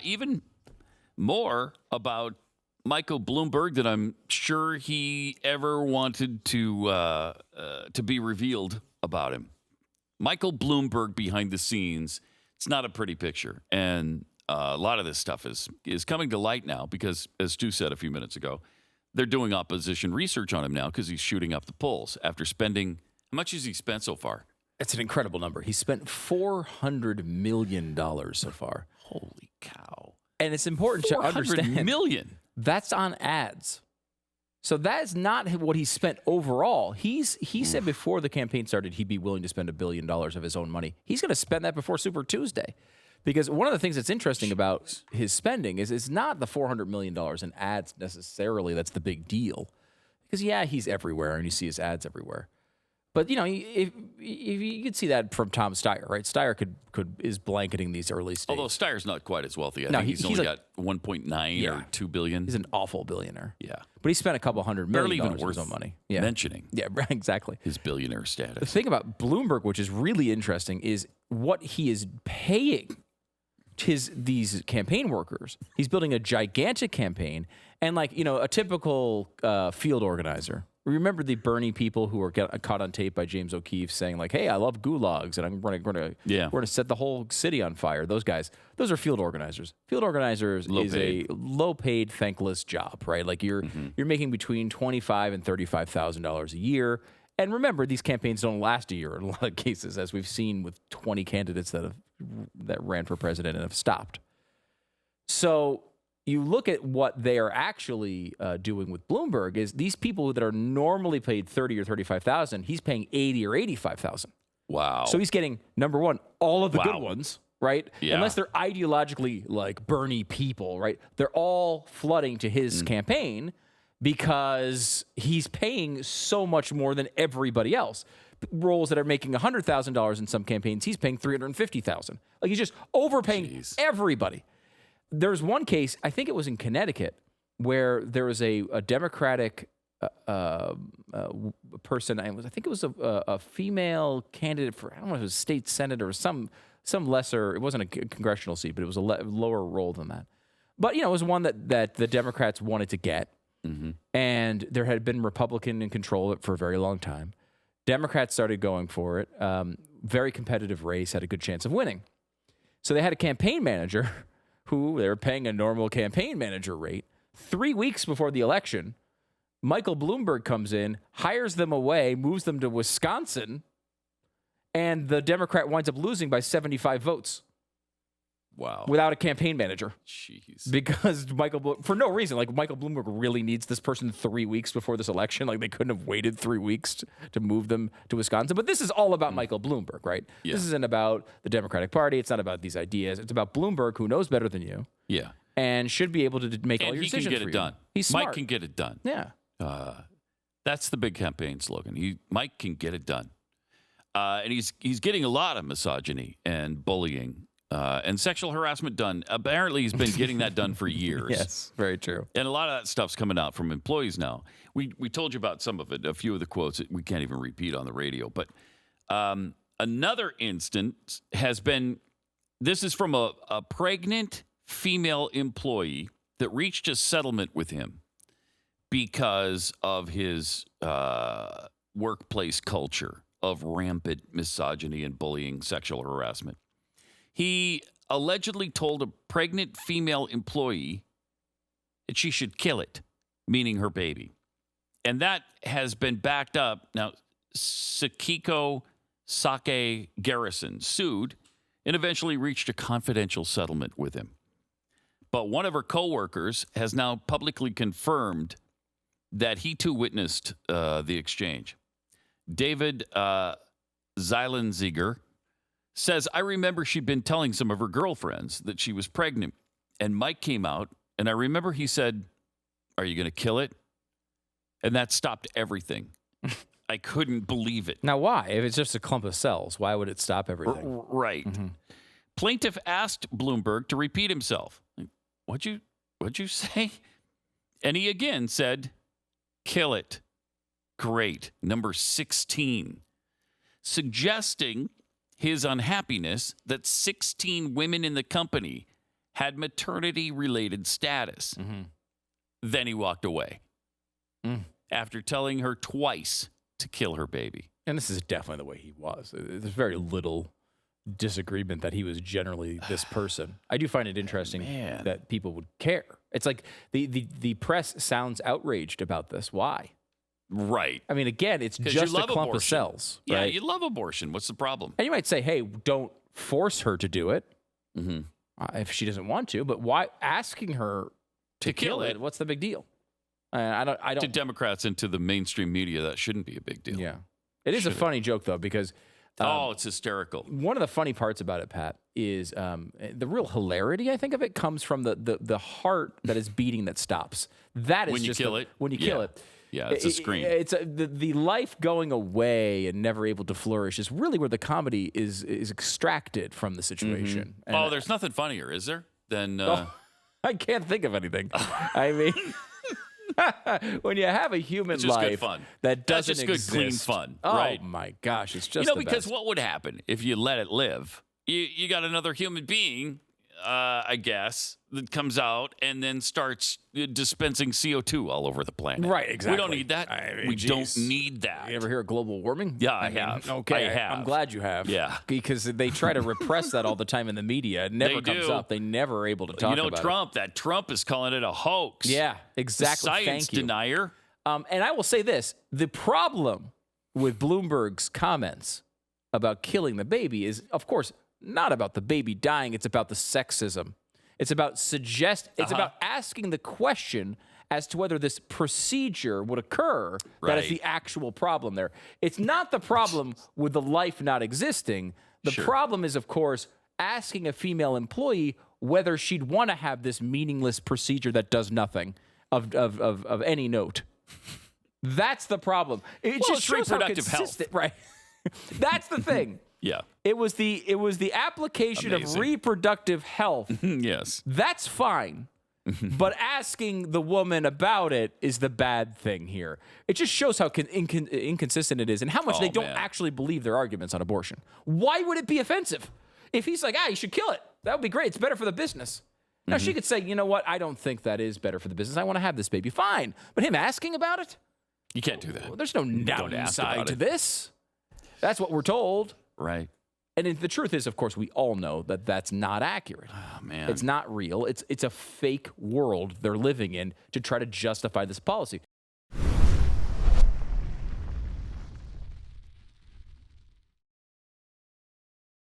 Even more about Michael Bloomberg than I'm sure he ever wanted to be revealed about him. Michael Bloomberg behind the scenes. It's not a pretty picture, and a lot of this stuff is coming to light now because, as Stu said a few minutes ago, they're doing opposition research on him now because he's shooting up the polls after spending. How much has he spent so far? It's an incredible number. He spent $400 million so far. Holy cow. And it's important to understand. $400 million. That's on ads. So that is not what he spent overall. He said before the campaign started he'd be willing to spend $1 billion of his own money. He's going to spend that before Super Tuesday. Because one of the things that's interesting about his spending is it's not the $400 million in ads necessarily that's the big deal. Because, yeah, he's everywhere and you see his ads everywhere. But, you know, if you could see that from Tom Steyer, right? Steyer is blanketing these early stages. Although Steyer's not quite as wealthy. I think he's only got 1.9 or $2 billion. He's an awful billionaire. Yeah. But he spent a couple $100 million Barely even of worth his own money. mentioning. Yeah, exactly. His billionaire status. The thing about Bloomberg, which is really interesting, is what he is paying these campaign workers. He's building a gigantic campaign, and a typical field organizer. Remember the Bernie people who were caught on tape by James O'Keefe saying "Hey, I love gulags, and we're going to set the whole city on fire." Those guys, those are field organizers. Field organizers is a low-paid, thankless job, right? Like you're making between $25,000 and $35,000 a year. And remember, these campaigns don't last a year in a lot of cases, as we've seen with 20 candidates that ran for president and have stopped. So you look at what they are actually doing with Bloomberg is these people that are normally paid $30,000 or $35,000, he's paying $80,000 or $85,000. Wow. So he's getting, number one, all of the good ones, right? Yeah. Unless they're ideologically like Bernie people, right? They're all flooding to his campaign because he's paying so much more than everybody else. Roles that are making $100,000 in some campaigns, he's paying $350,000. Like he's just overpaying everybody. There's one case, I think it was in Connecticut, where there was a Democratic person. I think it was a female candidate for, I don't know if it was state senator or some lesser. It wasn't a congressional seat, but it was a lower role than that. But it was one that the Democrats wanted to get, and there had been Republican in control of it for a very long time. Democrats started going for it. Very competitive race, had a good chance of winning. So they had a campaign manager who they were paying a normal campaign manager rate. 3 weeks before the election, Michael Bloomberg comes in, hires them away, moves them to Wisconsin, and the Democrat winds up losing by 75 votes. Wow. Without a campaign manager. Jeez. Because for no reason, Michael Bloomberg really needs this person 3 weeks before this election. Like they couldn't have waited 3 weeks to move them to Wisconsin. But this is all about Michael Bloomberg, right? Yeah. This isn't about the Democratic Party. It's not about these ideas. It's about Bloomberg, who knows better than you. Yeah. And should be able to make all your decisions for you. He can get it done. He's smart. Mike can get it done. Yeah. That's the big campaign slogan. Mike can get it done. And he's getting a lot of misogyny and bullying and sexual harassment done. Apparently, he's been getting that done for years. Yes, very true. And a lot of that stuff's coming out from employees now. We told you about some of it, a few of the quotes that we can't even repeat on the radio. But another instance has been, this is from a pregnant female employee that reached a settlement with him because of his workplace culture of rampant misogyny and bullying, sexual harassment. He allegedly told a pregnant female employee that she should kill it, meaning her baby. And that has been backed up. Now, Sakiko Sake Garrison sued and eventually reached a confidential settlement with him. But one of her coworkers has now publicly confirmed that he too witnessed the exchange. David Zeilenziger says, I remember she'd been telling some of her girlfriends that she was pregnant. And Mike came out, and I remember he said, are you going to kill it? And that stopped everything. I couldn't believe it. Now, why? If it's just a clump of cells, why would it stop everything? Right. Plaintiff asked Bloomberg to repeat himself. What'd you say? And he again said, kill it. Great. Number 16. Suggesting his unhappiness that 16 women in the company had maternity-related status. Then he walked away after telling her twice to kill her baby. And this is definitely the way he was. There's very little disagreement that he was generally this person. I do find it interesting that people would care. It's like the press sounds outraged about this. Why? Right. I mean, again, it's just a clump of cells. Yeah, right? you love abortion. What's the problem? And you might say, hey, don't force her to do it if she doesn't want to. But why asking her to kill it? What's the big deal? I don't. To Democrats and to the mainstream media, that shouldn't be a big deal. Yeah. It is a funny joke, though, because it's hysterical. One of the funny parts about it, Pat, is the real hilarity, I think, of it comes from the heart that is beating that stops. That is when you just kill it. When you kill it. Yeah, it's a scream. It's the life going away and never able to flourish is really where the comedy is extracted from the situation. And there's nothing funnier, is there? Than I can't think of anything. I mean, when you have a human life that doesn't exist. That's just good, clean fun, right? Oh my gosh, it's just because what would happen if you let it live? You got another human being, I guess, that comes out and then starts dispensing CO2 all over the planet. Right, exactly. We don't need that. We don't need that. You ever hear of global warming? Yeah, I have. Okay, I have. I'm glad you have. Yeah. Because they try to repress that all the time in the media. It never comes up. They never are able to talk about Trump, that Trump is calling it a hoax. Yeah, exactly. Science Thank you. denier. And I will say this. The problem with Bloomberg's comments about killing the baby is, of course, not about the baby dying. It's about the sexism. It's about It's about asking the question as to whether this procedure would occur. That is the actual problem there. It's not the problem with the life not existing. The problem is, of course, asking a female employee whether she'd want to have this meaningless procedure that does nothing of any note. That's the problem. It just shows how consistent, right? That's the thing. Yeah. It was the application of reproductive health. Yes. That's fine. But asking the woman about it is the bad thing here. It just shows how inconsistent it is and how much they don't actually believe their arguments on abortion. Why would it be offensive? If he's like, you should kill it. That would be great. It's better for the business. Now, she could say, you know what? I don't think that is better for the business. I want to have this baby. Fine. But him asking about it? You can't do that. Well, there's no downside to this. That's what we're told. Right. And the truth is, of course, we all know that that's not accurate. Oh, man. It's not real. It's a fake world they're living in to try to justify this policy.